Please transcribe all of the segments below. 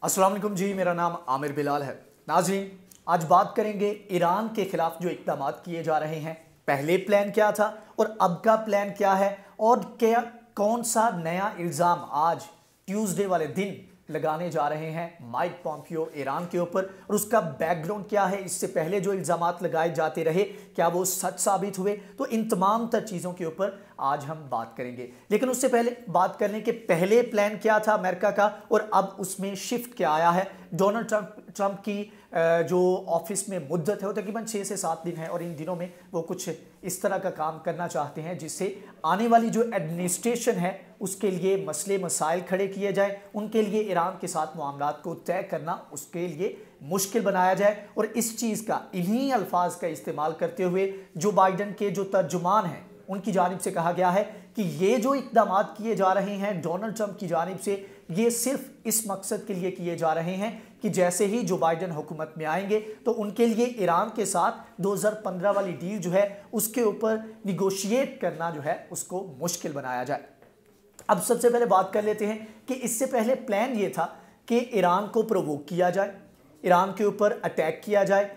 अस्सलाम वालेकुम जी, मेरा नाम आमिर बिलाल है। नाज़रीन, आज बात करेंगे ईरान के खिलाफ जो इक़दाम किए जा रहे हैं, पहले प्लान क्या था और अब का प्लान क्या है, और क्या कौन सा नया इल्ज़ाम आज ट्यूसडे वाले दिन लगाने जा रहे हैं माइक पॉम्पियो ईरान के ऊपर, और उसका बैकग्राउंड क्या है। इससे पहले जो इल्ज़ामात लगाए जाते रहे, क्या वो सच साबित हुए? तो इन तमाम तर चीज़ों के ऊपर आज हम बात करेंगे। लेकिन उससे पहले बात करने के पहले प्लान क्या था अमेरिका का और अब उसमें शिफ्ट क्या आया है। डोनाल्ड ट्रंप की जो ऑफिस में मुद्दत है वो तकरीबन 6 से 7 दिन है, और इन दिनों में वो कुछ इस तरह का काम करना चाहते हैं जिससे आने वाली जो एडमिनिस्ट्रेशन है उसके लिए मसले मसाइल खड़े किए जाए, उनके लिए ईरान के साथ मामलात को तय करना उसके लिए मुश्किल बनाया जाए। और इस चीज़ का, इन्हीं अल्फाज का इस्तेमाल करते हुए जो बाइडन के जो तर्जुमान हैं उनकी जानिब से कहा गया है कि ये जो इक़दाम किए जा रहे हैं डोनाल्ड ट्रंप की जानिब से, ये सिर्फ इस मकसद के लिए किए जा रहे हैं कि जैसे ही जो बाइडन हुकूमत में आएंगे तो उनके लिए ईरान के साथ 2015 वाली डील जो है उसके ऊपर निगोशिएट करना जो है उसको मुश्किल बनाया जाए। अब सबसे पहले बात कर लेते हैं कि इससे पहले प्लान ये था कि ईरान को प्रोवोक किया जाए, ईरान के ऊपर अटैक किया जाए,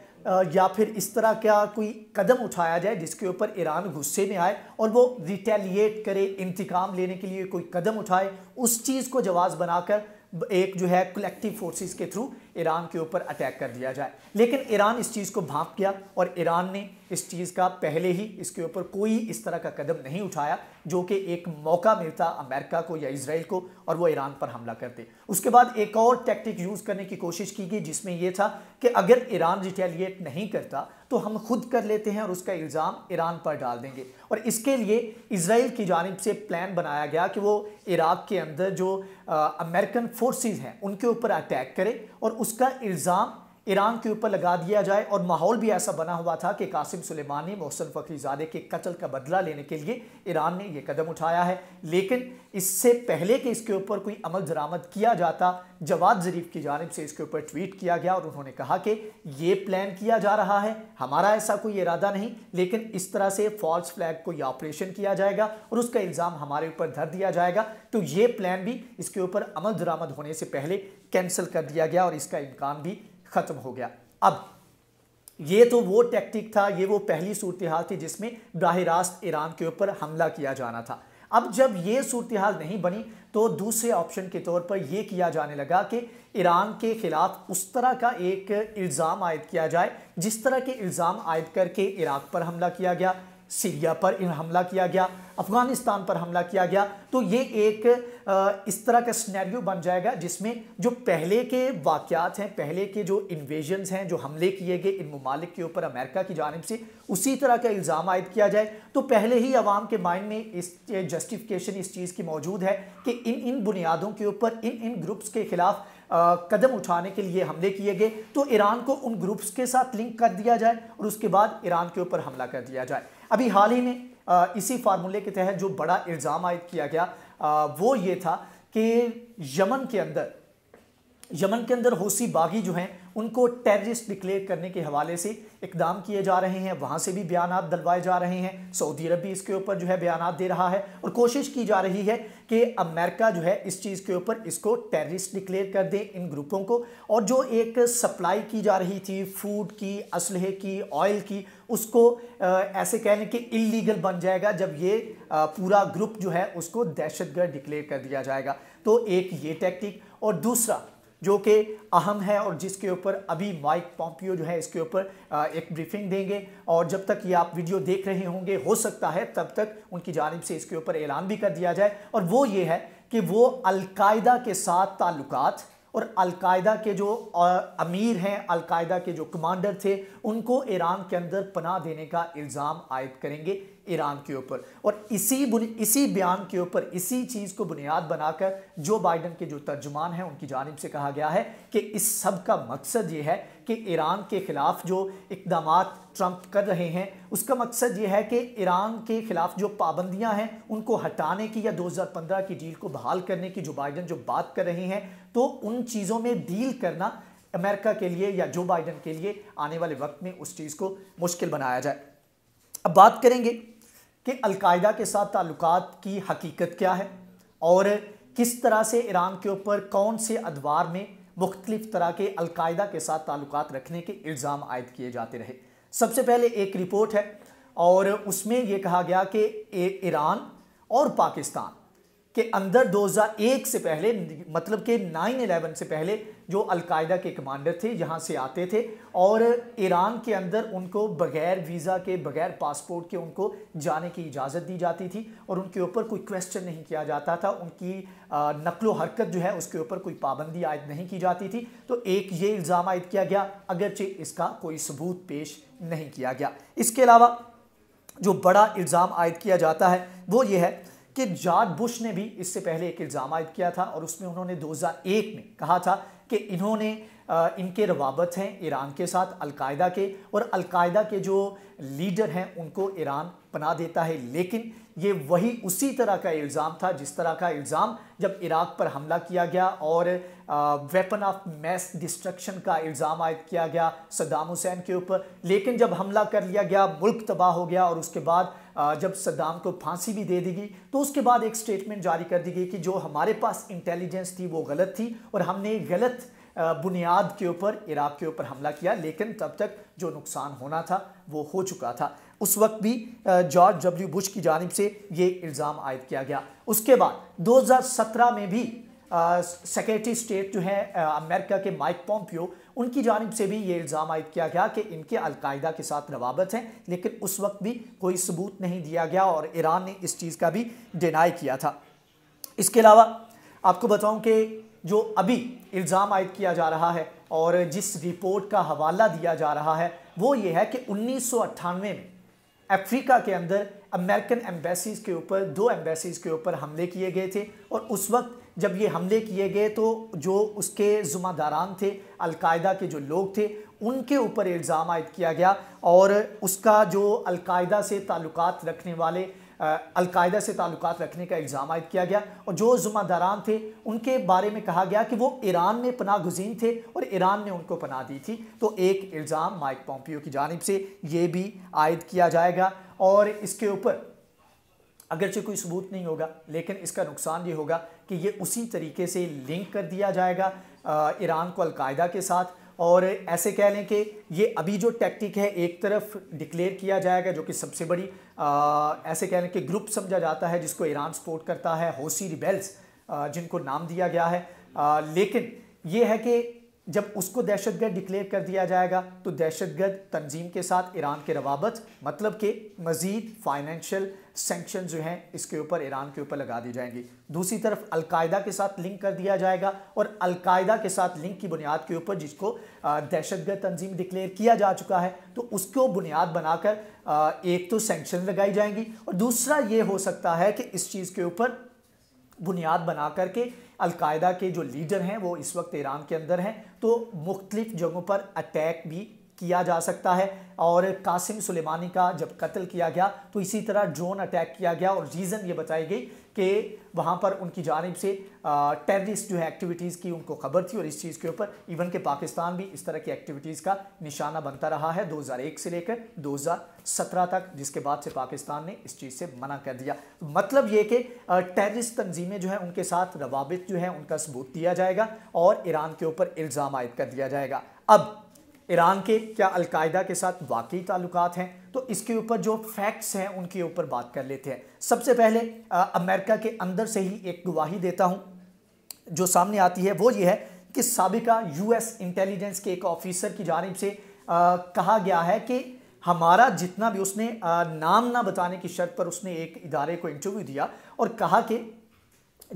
या फिर इस तरह का कोई कदम उठाया जाए जिसके ऊपर ईरान गुस्से में आए और वो रिटेलिएट करे, इंतकाम लेने के लिए कोई कदम उठाए। उस चीज़ को जवाब बनाकर एक जो है कलेक्टिव फोर्सेस के थ्रू ईरान के ऊपर अटैक कर दिया जाए। लेकिन ईरान इस चीज़ को भांप गया और ईरान ने इस चीज़ का पहले ही इसके ऊपर कोई इस तरह का कदम नहीं उठाया जो कि एक मौका मिलता अमेरिका को या इजराइल को और वो ईरान पर हमला करते। उसके बाद एक और टैक्टिक यूज़ करने की कोशिश की गई जिसमें यह था कि अगर ईरान रिटेलिएट नहीं करता तो हम खुद कर लेते हैं और उसका इल्ज़ाम ईरान पर डाल देंगे। और इसके लिए इजराइल की जानिब से प्लान बनाया गया कि वो इराक के अंदर जो अमेरिकन फोर्सेस हैं उनके ऊपर अटैक करे और उसका इल्ज़ाम ईरान के ऊपर लगा दिया जाए। और माहौल भी ऐसा बना हुआ था कि कासिम सुलेमानी, मोहसिन फ़खरीज़ादे के कत्ल का बदला लेने के लिए ईरान ने यह कदम उठाया है। लेकिन इससे पहले कि इसके ऊपर कोई अमल दरामद किया जाता, जवाद ज़रीफ की जानिब से इसके ऊपर ट्वीट किया गया और उन्होंने कहा कि ये प्लान किया जा रहा है, हमारा ऐसा कोई इरादा नहीं, लेकिन इस तरह से फॉल्स फ्लैग को यह ऑपरेशन किया जाएगा और उसका इल्ज़ाम हमारे ऊपर धर दिया जाएगा। तो ये प्लान भी इसके ऊपर अमल दरामद होने से पहले कैंसिल कर दिया गया और इसका इम्कान भी ख़त्म हो गया। अब ये तो वो टैक्टिक था, ये वो पहली सूरत हाल थी जिसमें बराह रास्त ईरान के ऊपर हमला किया जाना था। अब जब ये सूरत हाल नहीं बनी तो दूसरे ऑप्शन के तौर पर यह किया जाने लगा कि ईरान के खिलाफ उस तरह का एक इल्ज़ाम आयद किया जाए जिस तरह के इल्ज़ाम आयद करके इराक पर हमला किया गया, सीरिया पर हमला किया गया, अफगानिस्तान पर हमला किया गया। तो ये एक इस तरह का सिनेरियो बन जाएगा जिसमें जो पहले के वाक़यात हैं, पहले के जो इन्वेजन्स हैं, जो हमले किए गए इन ममालिक के ऊपर अमेरिका की जानिब से, उसी तरह का इल्ज़ाम आयद किया जाए। तो पहले ही अवाम के माइंड में इस जस्टिफिकेशन इस चीज़ की मौजूद है कि इन बुनियादों के ऊपर इन ग्रुप्स के खिलाफ कदम उठाने के लिए हमले किए गए, तो ईरान को उन ग्रुप्स के साथ लिंक कर दिया जाए और उसके बाद ईरान के ऊपर हमला कर दिया जाए। अभी हाल ही में इसी फार्मूले के तहत जो बड़ा इल्ज़ाम आयद किया गया वो ये था कि यमन के अंदर हौसी बागी जो हैं उनको टेररिस्ट डिक्लेयर करने के हवाले से इकदाम किए जा रहे हैं, वहाँ से भी बयानात दलवाए जा रहे हैं। सऊदी अरब भी इसके ऊपर जो है बयानात दे रहा है और कोशिश की जा रही है कि अमेरिका जो है इस चीज़ के ऊपर इसको टेररिस्ट डिक्लेयर कर दे इन ग्रुपों को। और जो एक सप्लाई की जा रही थी फूड की, असलहे की, ऑयल की, उसको ऐसे कहने कि इल्लीगल बन जाएगा जब ये पूरा ग्रुप जो है उसको दहशतगर्द डिक्लेयर कर दिया जाएगा। तो एक ये टैक्टिक, और दूसरा जो कि अहम है और जिसके ऊपर अभी माइक पॉम्पियो जो है इसके ऊपर एक ब्रीफिंग देंगे, और जब तक ये आप वीडियो देख रहे होंगे हो सकता है तब तक उनकी जानिब से इसके ऊपर ऐलान भी कर दिया जाए। और वो ये है कि वो अल-कायदा के साथ ताल्लुकात और अल-कायदा के जो अमीर हैं, अल-कायदा के जो कमांडर थे, उनको ईरान के अंदर पनाह देने का इल्ज़ाम आयद करेंगे ईरान के ऊपर। और इसी बयान के ऊपर, इसी चीज़ को बुनियाद बनाकर जो बाइडन के जो तर्जुमान हैं उनकी जानिब से कहा गया है कि इस सब का मकसद ये है कि ईरान के ख़िलाफ़ जो इक़दामात ट्रंप कर रहे हैं उसका मकसद ये है कि ईरान के ख़िलाफ़ जो पाबंदियां हैं उनको हटाने की या 2015 की डील को बहाल करने की जो बाइडन जो बात कर रहे हैं, तो उन चीज़ों में डील करना अमेरिका के लिए या जो बाइडन के लिए आने वाले वक्त में उस चीज़ को मुश्किल बनाया जाए। अब बात करेंगे कि अल-कायदा के साथ ताल्लुकात की हकीकत क्या है और किस तरह से ईरान के ऊपर कौन से अदवार में मुख्तलिफ तरह के अलकायदा के साथ ताल्लुकात रखने के इल्ज़ाम आयद किए जाते रहे। सबसे पहले एक रिपोर्ट है और उसमें यह कहा गया कि ईरान और पाकिस्तान के अंदर 2001 से पहले, मतलब कि 9/11 से पहले जो अलकायदा के कमांडर थे यहाँ से आते थे और ईरान के अंदर उनको बगैर वीज़ा के, बगैर पासपोर्ट के उनको जाने की इजाज़त दी जाती थी और उनके ऊपर कोई क्वेश्चन नहीं किया जाता था, उनकी नक्लो हरकत जो है उसके ऊपर कोई पाबंदी आयद नहीं की जाती थी। तो एक ये इल्ज़ाम आयद किया गया, अगरचे इसका कोई सबूत पेश नहीं किया गया। इसके अलावा जो बड़ा इल्ज़ाम आयद किया जाता है वो ये है कि जॉर्ज बुश ने भी इससे पहले एक इल्ज़ाम आयद किया था और उसमें उन्होंने 2001 में कहा था कि इनके रवाबत हैं ईरान के साथ, अलकायदा के, और अलकायदा के जो लीडर हैं उनको ईरान पनाह देता है। लेकिन ये वही उसी तरह का इल्ज़ाम था जिस तरह का इल्ज़ाम जब इराक पर हमला किया गया और वेपन ऑफ मैस डिस्ट्रक्शन का इल्ज़ाम आयद किया गया सद्दाम हुसैन के ऊपर। लेकिन जब हमला कर लिया गया, मुल्क तबाह हो गया और उसके बाद जब सद्दाम को फांसी भी दे दी गई तो उसके बाद एक स्टेटमेंट जारी कर दी गई कि जो हमारे पास इंटेलिजेंस थी वो गलत थी और हमने गलत बुनियाद के ऊपर इराक के ऊपर हमला किया, लेकिन तब तक जो नुकसान होना था वो हो चुका था। उस वक्त भी जॉर्ज डब्ल्यू बुश की जानिब से ये इल्ज़ाम आयद किया गया। उसके बाद 2017 में भी सेक्रेटरी स्टेट जो है अमेरिका के माइक पॉम्पियो, उनकी जानिब से भी ये इल्ज़ाम आयद किया गया कि इनके अलकायदा के साथ रवाबत हैं, लेकिन उस वक्त भी कोई सबूत नहीं दिया गया और ईरान ने इस चीज़ का भी डिनाई किया था। इसके अलावा आपको बताऊं कि जो अभी इल्ज़ाम आयद किया जा रहा है और जिस रिपोर्ट का हवाला दिया जा रहा है वो ये है कि 1998 में अफ्रीका के अंदर अमेरिकन एम्बेसीज़ के ऊपर, 2 एम्बेसीज़ के ऊपर हमले किए गए थे और उस वक्त जब ये हमले किए गए तो जो उसके ज़िम्मेदारान थे, अलकायदा के जो लोग थे, उनके ऊपर इल्ज़ाम आयद किया गया और उसका जो अलकायदा से ताल्लुकात रखने वाले अलकायदा से ताल्लुकात रखने का इल्ज़ाम आयद किया गया और जो ज़िम्मेदारान थे उनके बारे में कहा गया कि वो ईरान में पनाह गुज़ीन थे और ईरान ने उनको पनाह दी थी। तो एक इल्ज़ाम माइक पॉम्पियो की जानिब से ये भी आयद किया जाएगा और इसके ऊपर अगरचे कोई सबूत नहीं होगा, लेकिन इसका नुकसान ये होगा कि ये उसी तरीके से लिंक कर दिया जाएगा ईरान को अलकायदा के साथ और ऐसे कह लें कि ये अभी जो टैक्टिक है एक तरफ डिक्लेयर किया जाएगा जो कि सबसे बड़ी ऐसे कह लें कि ग्रुप समझा जाता है जिसको ईरान सपोर्ट करता है, हौसी रिबेल्स जिनको नाम दिया गया है, लेकिन ये है कि जब उसको दहशतगर्द डिक्लेयर कर दिया जाएगा तो दहशतगर्द तंजीम के साथ ईरान के रवाबत, मतलब कि मज़ीद फाइनेंशियल सैंक्शन जो हैं इसके ऊपर ईरान के ऊपर लगा दी जाएंगी। दूसरी तरफ अलकायदा के साथ लिंक कर दिया जाएगा और अलकायदा के साथ लिंक की बुनियाद के ऊपर जिसको दहशतगर्द तंजीम डिक्लेयर किया जा चुका है तो उसको बुनियाद बनाकर एक तो सैंक्शन लगाई जाएंगी और दूसरा ये हो सकता है कि इस चीज़ के ऊपर बुनियाद बना करके अलकायदा के जो लीडर हैं वो इस वक्त ईरान के अंदर हैं तो मुख्तलिफ जगहों पर अटैक भी किया जा सकता है। और कासिम सुलेमानी का जब कत्ल किया गया तो इसी तरह ड्रोन अटैक किया गया और रीज़न ये बताई गई कि वहाँ पर उनकी जानिब से टेररिस्ट जो है एक्टिविटीज़ की उनको खबर थी और इस चीज़ के ऊपर इवन के पाकिस्तान भी इस तरह की एक्टिविटीज़ का निशाना बनता रहा है 2001 से लेकर 2017 तक, जिसके बाद से पाकिस्तान ने इस चीज़ से मना कर दिया। मतलब ये कि टेररिस्ट तंजीमें जो हैं उनके साथ रवाबित जो है उनका सबूत दिया जाएगा और ईरान के ऊपर इल्ज़ाम आयद कर दिया जाएगा। अब ईरान के क्या अलकायदा के साथ वाकई ताल्लुकात हैं, तो इसके ऊपर जो फैक्ट्स हैं उनके ऊपर बात कर लेते हैं। सबसे पहले अमेरिका के अंदर से ही एक गवाही देता हूं जो सामने आती है, वो ये है कि साबिका यूएस इंटेलिजेंस के एक ऑफिसर की जानिब से कहा गया है कि हमारा जितना भी, उसने नाम ना बताने की शर्त पर उसने एक इदारे को इंटरव्यू दिया और कहा कि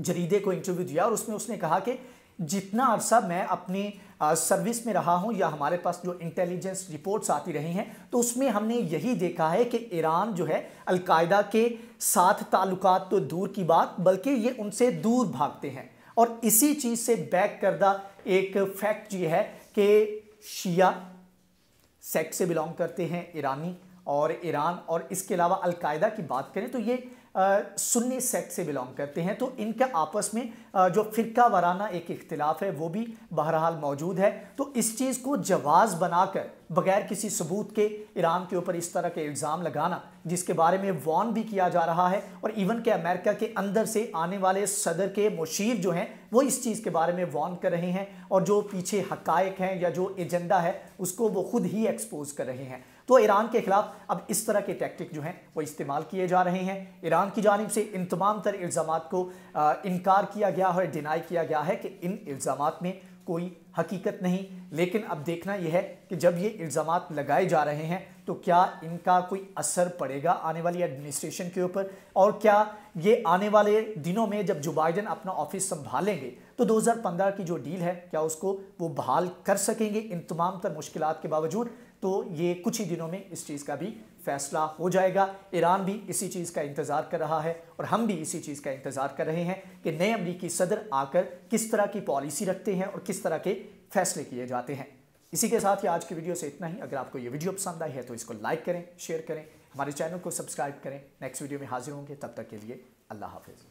जरीदे को इंटरव्यू दिया और उसमें उसने कहा कि जितना अरसा मैं अपनी सर्विस में रहा हूं या हमारे पास जो इंटेलिजेंस रिपोर्ट्स आती रही हैं तो उसमें हमने यही देखा है कि ईरान जो है अलकायदा के साथ ताल्लुकात तो दूर की बात बल्कि ये उनसे दूर भागते हैं। और इसी चीज़ से बैक करदा एक फैक्ट ये है कि शिया सेक्ट से बिलोंग करते हैं ईरानी और ईरान, और इसके अलावा अलकायदा की बात करें तो ये सुन्नी सेक्ट से बिलोंग करते हैं, तो इनका आपस में जो फ़िरका वाराना एक इख्तिलाफ है वो भी बहरहाल मौजूद है। तो इस चीज़ को जवाज़ बनाकर बगैर किसी सबूत के ईरान के ऊपर इस तरह के इल्ज़ाम लगाना, जिसके बारे में वार्न भी किया जा रहा है, और इवन के अमेरिका के अंदर से आने वाले सदर के मुशीर जो हैं वो इस चीज़ के बारे में वार्न कर रहे हैं, और जो पीछे हक़ाइक़ हैं या जो एजेंडा है उसको वो खुद ही एक्सपोज कर रहे हैं। तो ईरान के खिलाफ अब इस तरह के टैक्टिक जो हैं वो इस्तेमाल किए जा रहे हैं। ईरान की जानिब से इन तमाम तर इल्ज़ामात को इनकार किया गया है, डिनाई किया गया है कि इन इल्ज़ामात में कोई हकीकत नहीं। लेकिन अब देखना यह है कि जब ये इल्ज़ामात लगाए जा रहे हैं तो क्या इनका कोई असर पड़ेगा आने वाली एडमिनिस्ट्रेशन के ऊपर, और क्या ये आने वाले दिनों में जब जो बाइडन अपना ऑफिस संभालेंगे तो 2015 की जो डील है क्या उसको वो बहाल कर सकेंगे इन तमाम तर मुश्किलात के बावजूद। तो ये कुछ ही दिनों में इस चीज़ का भी फैसला हो जाएगा। ईरान भी इसी चीज़ का इंतज़ार कर रहा है और हम भी इसी चीज़ का इंतज़ार कर रहे हैं कि नए अमरीकी सदर आकर किस तरह की पॉलिसी रखते हैं और किस तरह के फैसले किए जाते हैं। इसी के साथ ही आज की वीडियो से इतना ही। अगर आपको ये वीडियो पसंद आई है तो इसको लाइक करें, शेयर करें, हमारे चैनल को सब्सक्राइब करें। नेक्स्ट वीडियो में हाजिर होंगे, तब तक के लिए अल्लाह हाफिज़।